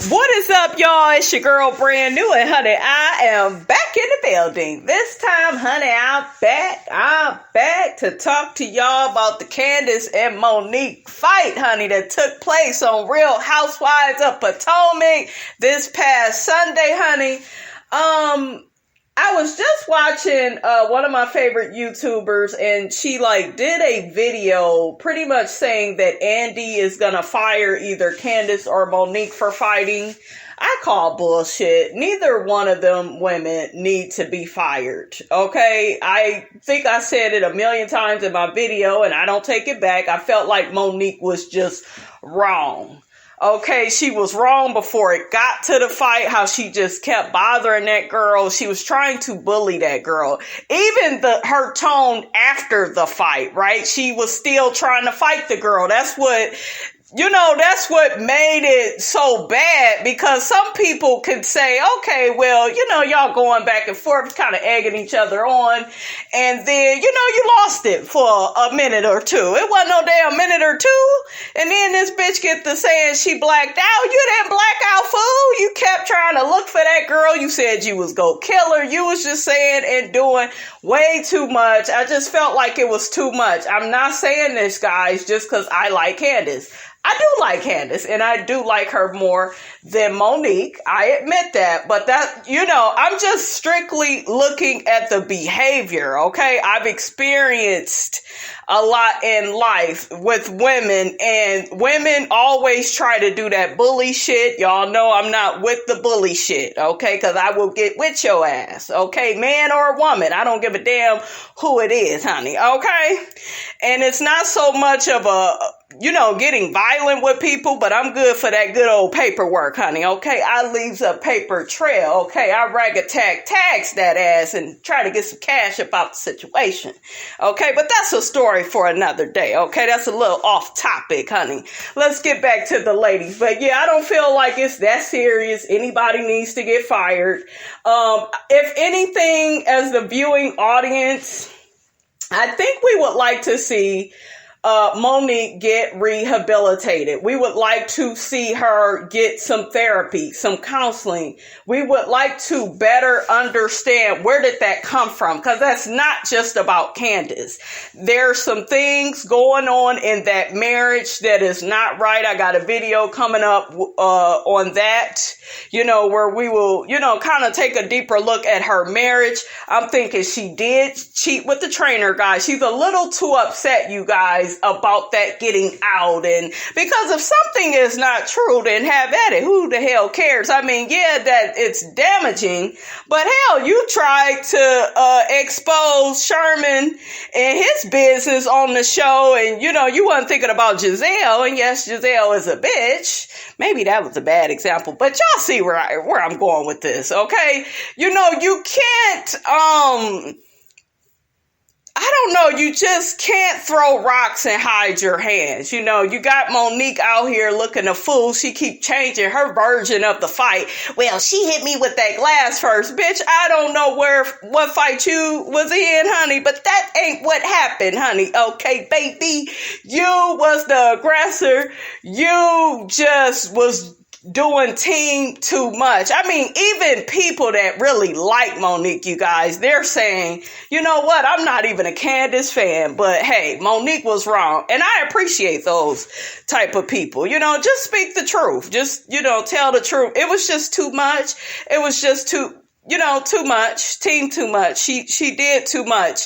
What is up, y'all? It's your girl, Brand New, and honey, I am back in the building. This time, honey, I'm back to talk to y'all about the Candiace and Monique fight, honey, that took place on Real Housewives of Potomac this past Sunday, honey. I was just watching one of my favorite YouTubers, and she did a video pretty much saying that Andy is gonna fire either Candiace or Monique for fighting. I call bullshit. Neither one of them women need to be fired. Okay, I think I said it a million times in my video, and I don't take it back. I felt like Monique was just wrong. Okay, she was wrong before it got to the fight, how she just kept bothering that girl. She was trying to bully that girl. Even her tone after the fight, right? She was still trying to fight the girl. That's what made it so bad, because some people could say, okay, well, y'all going back and forth, kind of egging each other on. And then, you lost it for a minute or two. It wasn't no damn minute or two. And then this bitch get to saying she blacked out. You didn't black out, fool. You kept trying to look for that girl. You said you was gonna kill her. You was just saying and doing way too much. I just felt like it was too much. I'm not saying this, guys, just because I like Candiace. I do like Candiace, and I do like her more than Monique. I admit that. But I'm just strictly looking at the behavior, okay? I've experienced a lot in life with women, and women always try to do that bully shit. Y'all know I'm not with the bully shit, okay? Because I will get with your ass, okay? Man or woman. I don't give a damn who it is, honey, okay? And it's not so much of getting violent with people, but I'm good for that good old paperwork, honey, okay? I leaves a paper trail, okay? I tax that ass and try to get some cash about the situation, okay? But that's a story for another day, okay? That's a little off topic, honey. Let's get back to the ladies. But yeah, I don't feel like it's that serious. Anybody needs to get fired. If anything, as the viewing audience, I think we would like to see Monique get rehabilitated. We would like to see her get some therapy, some counseling. We would like to better understand where did that come from, because that's not just about Candiace. There's some things going on in that marriage that is not right. I got a video coming up on that, where we will, kind of take a deeper look at her marriage. I'm thinking she did cheat with the trainer, guys. She's a little too upset, you guys, about that getting out. And because if something is not true, then have at it. Who the hell cares? I mean, yeah, that it's damaging, but hell, you tried to expose Sherman and his business on the show, and you wasn't thinking about Giselle. And yes, Giselle is a bitch. Maybe that was a bad example, but y'all see where I'm going with this, okay? You can't I don't know, you just can't throw rocks and hide your hands. You got Monique out here looking a fool. She keep changing her version of the fight. Well, she hit me with that glass first. Bitch, I don't know what fight you was in, honey, but that ain't what happened, honey. Okay, baby, you was the aggressor. You just was doing team too much. I mean, even people that really like Monique, you guys, they're saying, you know what, I'm not even a Candiace fan, but hey, Monique was wrong. And I appreciate those type of people. Just speak the truth. Just, tell the truth. It was just too much. It was just too much, team too much. She did too much.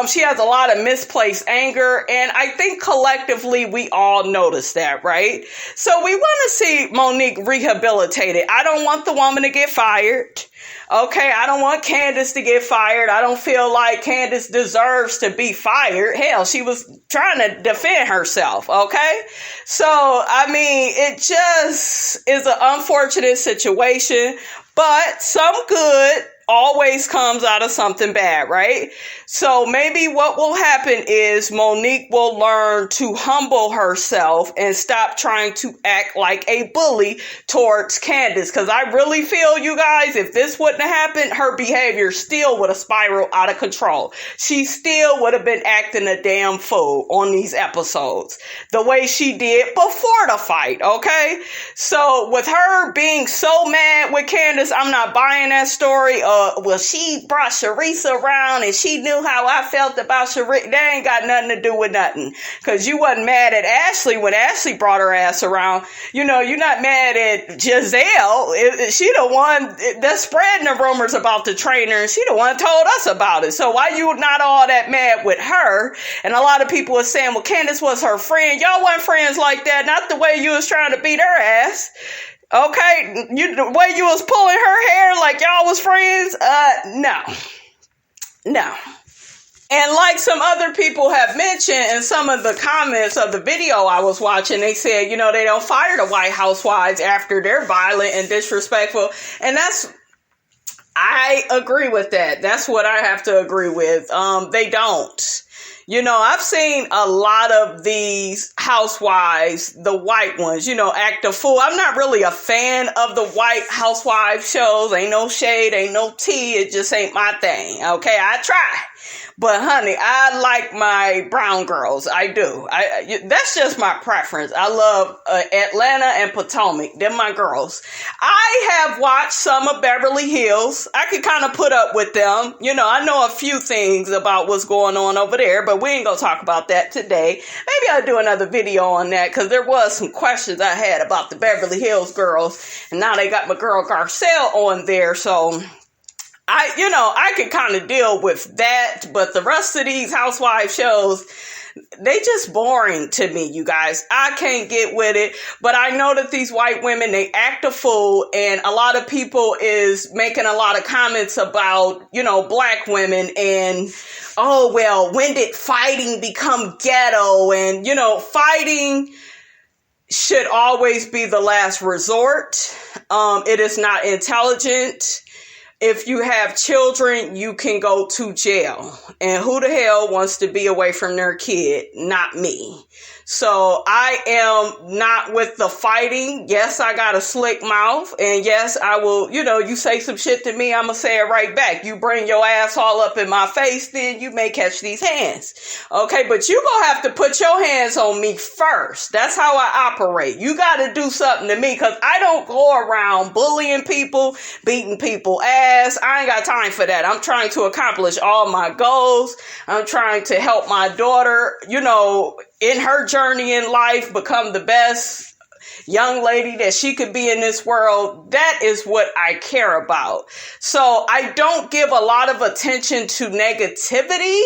She has a lot of misplaced anger, and I think collectively we all notice that, right? So we want to see Monique rehabilitated. I don't want the woman to get fired. Okay, I don't want Candiace to get fired. I don't feel like Candiace deserves to be fired. Hell, she was trying to defend herself, okay? So, I mean, it just is an unfortunate situation. But some good always comes out of something bad, right? So maybe what will happen is Monique will learn to humble herself and stop trying to act like a bully towards Candiace. Because I really feel, you guys, if this wouldn't have happened, her behavior still would have spiraled out of control. She still would have been acting a damn fool on these episodes the way she did before the fight, okay? So with her being so mad with Candiace, I'm not buying that story. Well, she brought Charissa around and she knew how I felt about Charissa. That ain't got nothing to do with nothing. Because you wasn't mad at Ashley when Ashley brought her ass around. You know, you're not mad at Giselle. She the one that's spreading the rumors about the trainer, and she the one told us about it. So why you not all that mad with her? And a lot of people are saying, well, Candiace was her friend. Y'all weren't friends like that. Not the way you was trying to beat her ass. Okay, the way you was pulling her hair like y'all was friends, no. And like some other people have mentioned in some of the comments of the video I was watching, they said, you know, they don't fire the White Housewives after they're violent and disrespectful. And I agree with that. That's what I have to agree with. They don't. You know, I've seen a lot of these housewives, the white ones, you know, act a fool. I'm not really a fan of the White Housewives shows. Ain't no shade, ain't no tea. It just ain't my thing. Okay, I try. But honey, I like my brown girls. I do. That's just my preference. I love Atlanta and Potomac. They're my girls. I have watched some of Beverly Hills. I could kind of put up with them. You know, I know a few things about what's going on over there, but we ain't gonna talk about that today. Maybe I'll do another video on that because there was some questions I had about the Beverly Hills girls, and now they got my girl Garcelle on there, so I can kind of deal with that, but the rest of these housewife shows, they just boring to me, you guys. I can't get with it, but I know that these white women, they act a fool, and a lot of people is making a lot of comments about, you know, black women and, oh, well, when did fighting become ghetto? And, you know, fighting should always be the last resort. It is not intelligent. If you have children, you can go to jail. And who the hell wants to be away from their kid? Not me. So I am not with the fighting. Yes, I got a slick mouth. And yes, I will, you know, you say some shit to me, I'm going to say it right back. You bring your ass all up in my face, then you may catch these hands. Okay, but you going to have to put your hands on me first. That's how I operate. You got to do something to me because I don't go around bullying people, beating people ass. I ain't got time for that. I'm trying to accomplish all my goals. I'm trying to help my daughter, you know, in her journey in life, become the best young lady that she could be in this world. That is what I care about. So I don't give a lot of attention to negativity.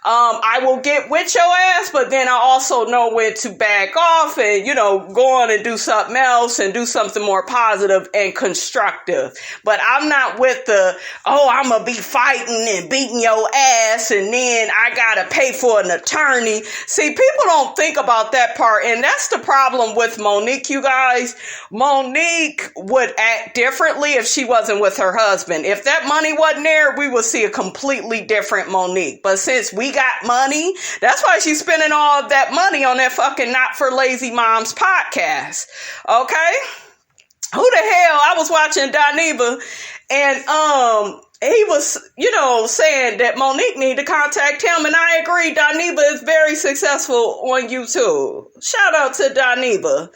I will get with your ass, but then I also know when to back off and, you know, go on and do something else and do something more positive and constructive. But I'm not with the, oh, I'm going to be fighting and beating your ass and then I got to pay for an attorney. See, people don't think about that part. And that's the problem with Monique, you guys. Monique would act differently if she wasn't with her husband. If that money wasn't there, we would see a completely different Monique. But since we got money, that's why she's spending all of that money on that fucking Not for Lazy Moms podcast. Okay? Who the hell? I was watching Doniba and he was, you know, saying that Monique need to contact him, and I agree. Doniba is very successful on YouTube. Shout out to Doniba.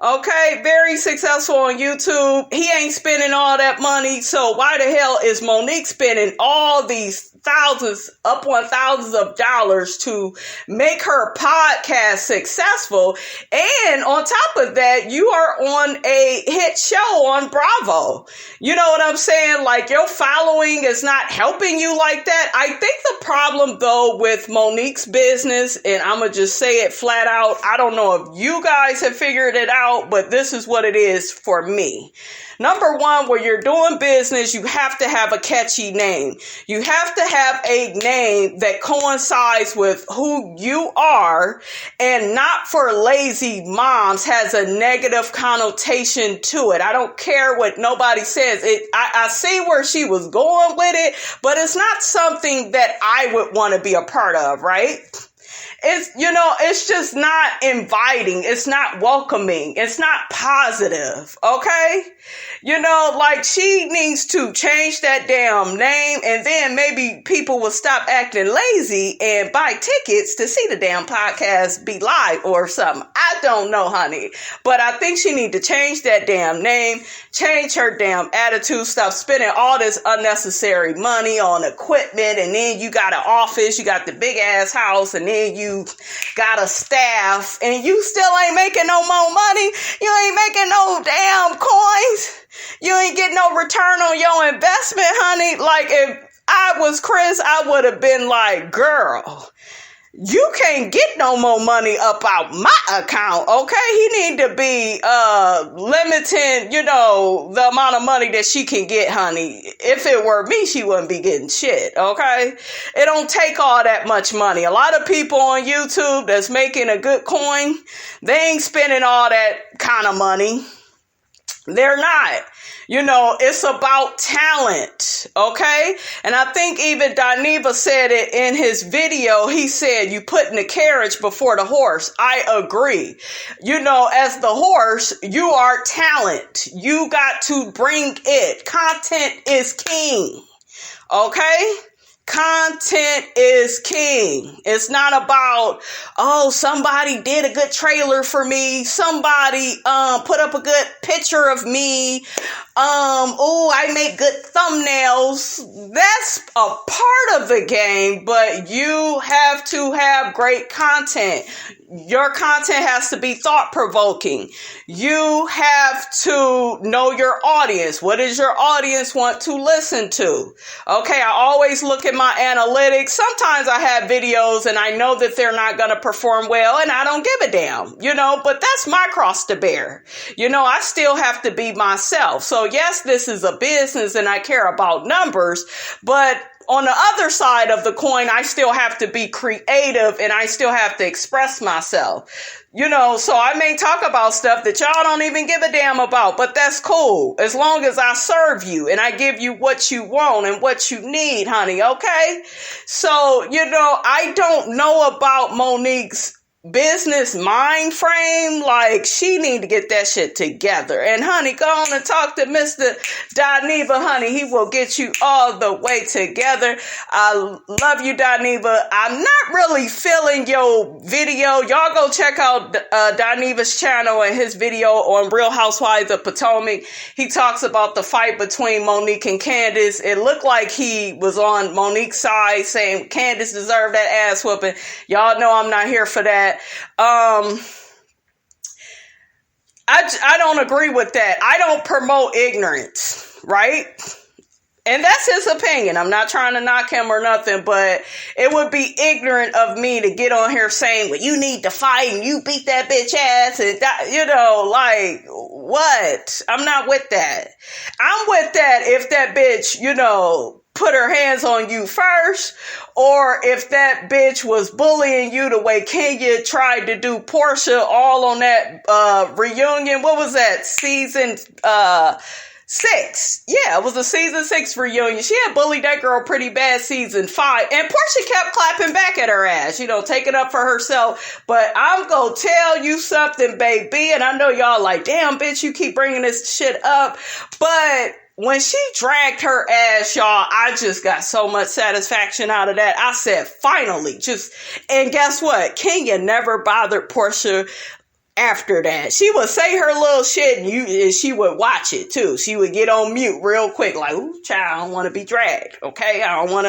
Okay, very successful on YouTube. He ain't spending all that money, so why the hell is Monique spending all these thousands of dollars to make her podcast successful? And on top of that, you are on a hit show on Bravo. You know what I'm saying? Like, your following is not helping you like that. I think the problem, though, with Monique's business, and I'm going to just say it flat out, I don't know if you guys have figured it out, but this is what it is for me. Number one, when you're doing business, you have to have a catchy name. You have to have a name that coincides with who you are and not for lazy moms has a negative connotation to it. I don't care what nobody says. I see where she was going with it, but it's not something that I would want to be a part of, right? It's just not inviting. It's not welcoming. It's not positive. Okay. Like she needs to change that damn name and then maybe people will stop acting lazy and buy tickets to see the damn podcast be live or something. I don't know, honey, but I think she need to change that damn name, change her damn attitude, stop spending all this unnecessary money on equipment. And then you got an office, you got the big ass house, and then you got a staff and you still ain't making no more money. You ain't making no damn coins. You ain't getting no return on your investment, honey. Like if I was Chris, I would have been like, girl, you can't get no more money up out my account, okay? He need to be limiting, the amount of money that she can get, honey. If it were me, she wouldn't be getting shit, okay? It don't take all that much money. A lot of people on YouTube that's making a good coin, they ain't spending all that kind of money. They're not. It's about talent, okay? And I think even Dineva said it in his video. He said, you putting the carriage before the horse. I agree. As the horse, you are talent. You got to bring it. Content is king, okay? Content is king. It's not about, somebody did a good trailer for me. Somebody put up a good picture of me. I make good thumbnails. That's a part of the game, but you have to have great content. Your content has to be thought-provoking. You have to know your audience. What does your audience want to listen to? Okay, I always look at my analytics. Sometimes I have videos and I know that they're not going to perform well and I don't give a damn, but that's my cross to bear. I still have to be myself. So yes, this is a business and I care about numbers, but on the other side of the coin, I still have to be creative and I still have to express myself. So I may talk about stuff that y'all don't even give a damn about, but that's cool. As long as I serve you and I give you what you want and what you need, honey. Okay. So, I don't know about Monique's business mind frame. Like she need to get that shit together. And honey, go on and talk to Mr. Dineva, honey. He will get you all the way together. I love you, Dineva. I'm not really feeling your video. Y'all go check out Dineva's channel and his video on Real Housewives of Potomac. He talks about the fight between Monique and Candiace. It looked like he was on Monique's side saying Candiace deserved that ass whooping. Y'all know I'm not here for that. I don't agree with that. I don't promote ignorance, right? And that's his opinion. I'm not trying to knock him or nothing, but it would be ignorant of me to get on here saying, well, you need to fight and you beat that bitch ass. And like what? I'm not with that. I'm with that if that bitch, put her hands on you first, or if that bitch was bullying you the way Kenya tried to do Portia all on that reunion. What was that? Season 6. Yeah, it was a season 6 reunion. She had bullied that girl pretty bad season 5. And Portia kept clapping back at her ass, taking up for herself. But I'm going to tell you something, baby. And I know y'all like, damn, bitch, you keep bringing this shit up. But when she dragged her ass, y'all, I just got so much satisfaction out of that. I said, finally, and guess what? Kenya never bothered Portia after that. She would say her little shit and she would watch it too. She would get on mute real quick, like, ooh, child, I don't want to be dragged. Okay. I don't want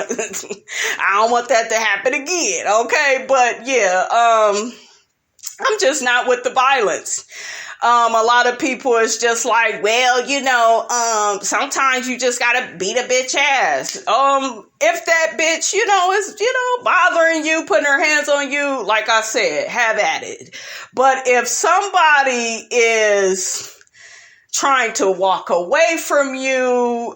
that to happen again. Okay. But yeah, I'm just not with the violence. A lot of people is just like, well, sometimes you just gotta beat a bitch ass. If that bitch, is, bothering you, putting her hands on you, like I said, have at it. But if somebody is trying to walk away from you,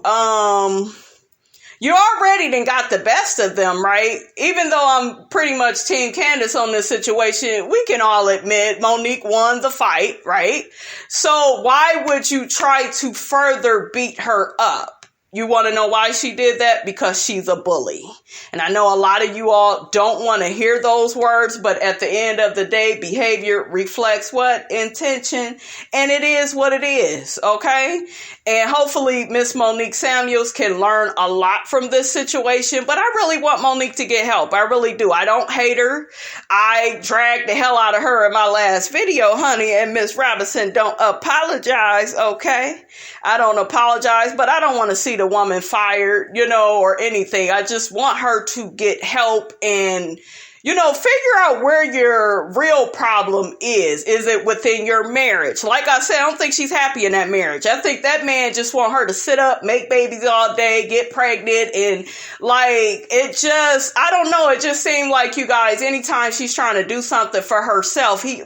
You already done got the best of them, right? Even though I'm pretty much Team Candiace on this situation, we can all admit Monique won the fight, right? So why would you try to further beat her up? You want to know why she did that? Because she's a bully. And I know a lot of you all don't want to hear those words, but at the end of the day, behavior reflects what? Intention. And it is what it is, okay? And hopefully Miss Monique Samuels can learn a lot from this situation, but I really want Monique to get help. I really do. I don't hate her. I dragged the hell out of her in my last video, honey, and Miss Robinson don't apologize, okay? I don't apologize, but I don't want to see the woman fired, or anything. I just want her to get help and, figure out where your real problem is. Is it within your marriage? Like I said, I don't think she's happy in that marriage. I think that man just want her to sit up, make babies all day, get pregnant, and I don't know. It just seemed like, you guys, anytime she's trying to do something for herself, he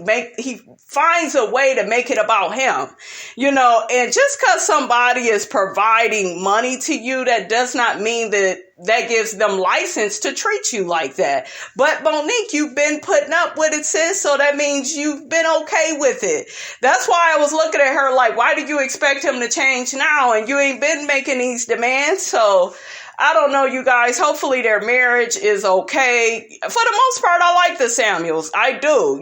finds a way to make it about him, and just because somebody is providing money to you, that does not mean that gives them license to treat you like that. But Monique, you've been putting up with it, sis, so that means you've been okay with it. That's why I was looking at her like, why do you expect him to change now? And you ain't been making these demands. So I don't know, you guys. Hopefully their marriage is okay. For the most part, I like the Samuels. I do.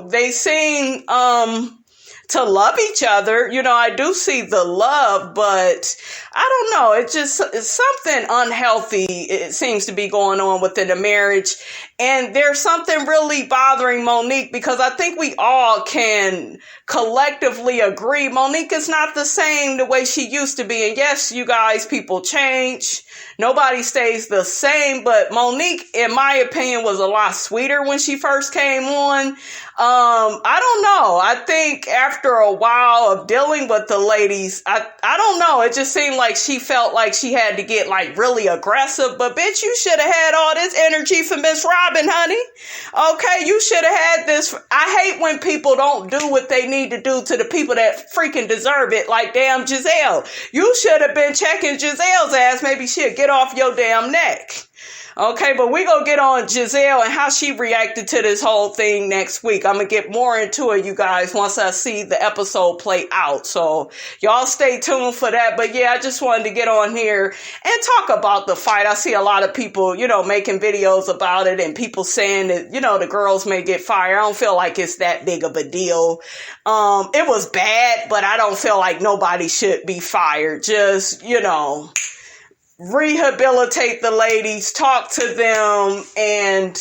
They seem to love each other. I do see the love, but I don't know. It's something unhealthy. It seems to be going on within the marriage. And there's something really bothering Monique, because I think we all can collectively agree Monique is not the same the way she used to be. And yes, you guys, people change. Nobody stays the same. But Monique, in my opinion, was a lot sweeter when she first came on. I don't know. I think after a while of dealing with the ladies, I don't know. It just seemed like she felt like she had to get really aggressive. But bitch, you should have had all this energy for Miss Robin, honey. Okay, you should have had this. I hate when people don't do what they need to do to the people that freaking deserve it. Like damn Giselle. You should have been checking Giselle's ass. Maybe she'll get off your damn neck. Okay, but we're going to get on Giselle and how she reacted to this whole thing next week. I'm going to get more into it, you guys, once I see the episode play out. So y'all stay tuned for that. But yeah, I just wanted to get on here and talk about the fight. I see a lot of people, making videos about it, and people saying that, the girls may get fired. I don't feel like it's that big of a deal. It was bad, but I don't feel like nobody should be fired. Just, rehabilitate the ladies, talk to them, and,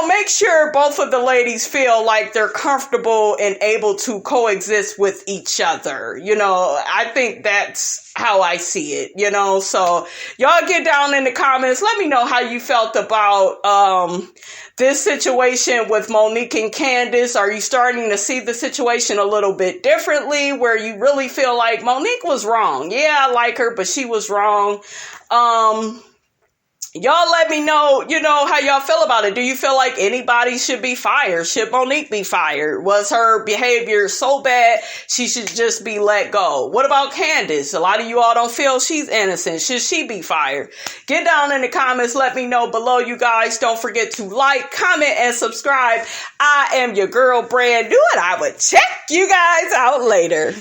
make sure both of the ladies feel like they're comfortable and able to coexist with each other. I think that's how I see it, so y'all get down in the comments. Let me know how you felt about, this situation with Monique and Candiace. Are you starting to see the situation a little bit differently, where you really feel like Monique was wrong? Yeah, I like her, but she was wrong. Y'all let me know, how y'all feel about it. Do you feel like anybody should be fired? Should Monique be fired? Was her behavior so bad she should just be let go? What about Candiace? A lot of you all don't feel she's innocent. Should she be fired? Get down in the comments. Let me know below, you guys. Don't forget to like, comment, and subscribe. I am your girl, Brand New, and I will check you guys out later.